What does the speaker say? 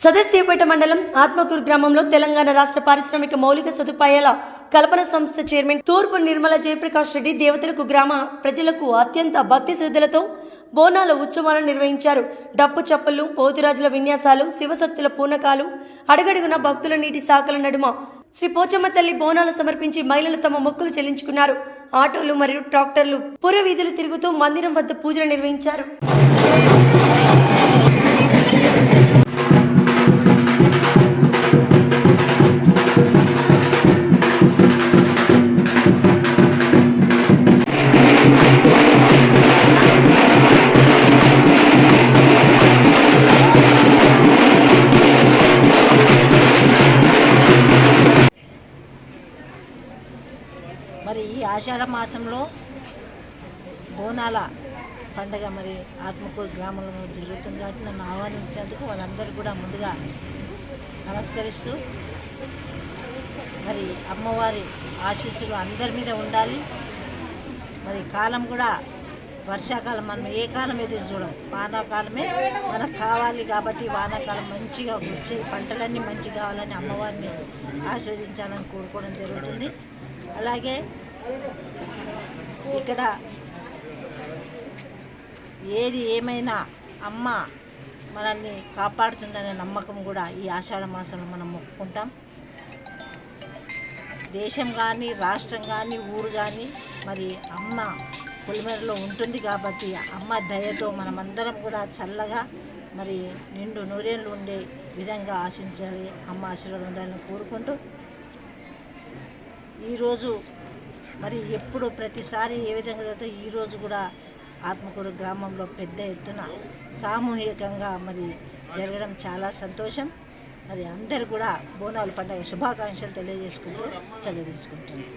సదస్యపేట మండలం ఆత్మకూరు గ్రామంలో తెలంగాణ రాష్ట్ర పారిశ్రామిక మౌలిక సదుపాయాల కల్పన సంస్థ చైర్మన్ తూర్పు నిర్మల జయప్రకాష్ రెడ్డి దేవతలకు గ్రామ ప్రజలకు అత్యంత భక్తి శ్రద్ధలతో బోనాల ఉత్సవాలను నిర్వహించారు. డప్పు చప్పులు, పోతురాజుల విన్యాసాలు, శివసత్తుల పూనకాలు, అడుగడుగున భక్తుల నీటి శాఖల నడుమ శ్రీ పోచమ్మ తల్లి బోనాలు సమర్పించి మహిళలు తమ మొక్కులు చెల్లించుకున్నారు. ఆటోలు మరియు ట్రాక్టర్లు పుర వీధులు తిరుగుతూ మందిరం వద్ద పూజలు నిర్వహించారు. మరి ఈ ఆషాఢ మాసంలో బోనాల పండగ మరి ఆత్మకూరు గ్రామంలో జరుగుతుంది కాబట్టి నన్ను ఆహ్వానించినందుకు వాళ్ళందరూ కూడా ముందుగా నమస్కరిస్తూ మరి అమ్మవారి ఆశీస్సులు అందరి మీద ఉండాలి. మరి కాలం కూడా వర్షాకాలం, మనం ఏ కాలం ఎదురు చూడం, వానాకాలమే మనకు కావాలి కాబట్టి వానాకాలం మంచిగా వచ్చి పంటలన్నీ మంచిగా కావాలని అమ్మవారిని ఆశీర్వదించాలని కోరుకోవడం జరుగుతుంది. అలాగే ఇక్కడ ఏది ఏమైనా అమ్మ మనల్ని కాపాడుతుందనే నమ్మకం కూడా ఈ ఆషాఢ మాసంలో మనం మొక్కుకుంటాం. దేశం కానీ, రాష్ట్రం కానీ, ఊరు కానీ మరి అమ్మ పొలిమేరలో ఉంటుంది కాబట్టి అమ్మ దయతో మనమందరం కూడా చల్లగా మరి నిండు నూరేళ్ళు ఉండే విధంగా ఆశించాలి. అమ్మ ఆశీర్వాదం ఉండాలని కోరుకుంటూ ఈరోజు మరి ఎప్పుడు ప్రతిసారి ఏ విధంగా జరుగుతుందో ఈరోజు కూడా ఆత్మకూరు గ్రామంలో పెద్ద ఎత్తున సామూహికంగా మరి జరగడం చాలా సంతోషం. మరి అందరూ కూడా బోనాల పండుగ శుభాకాంక్షలు తెలియజేసుకుంటూ సెలవు తీసుకుంటున్నాం.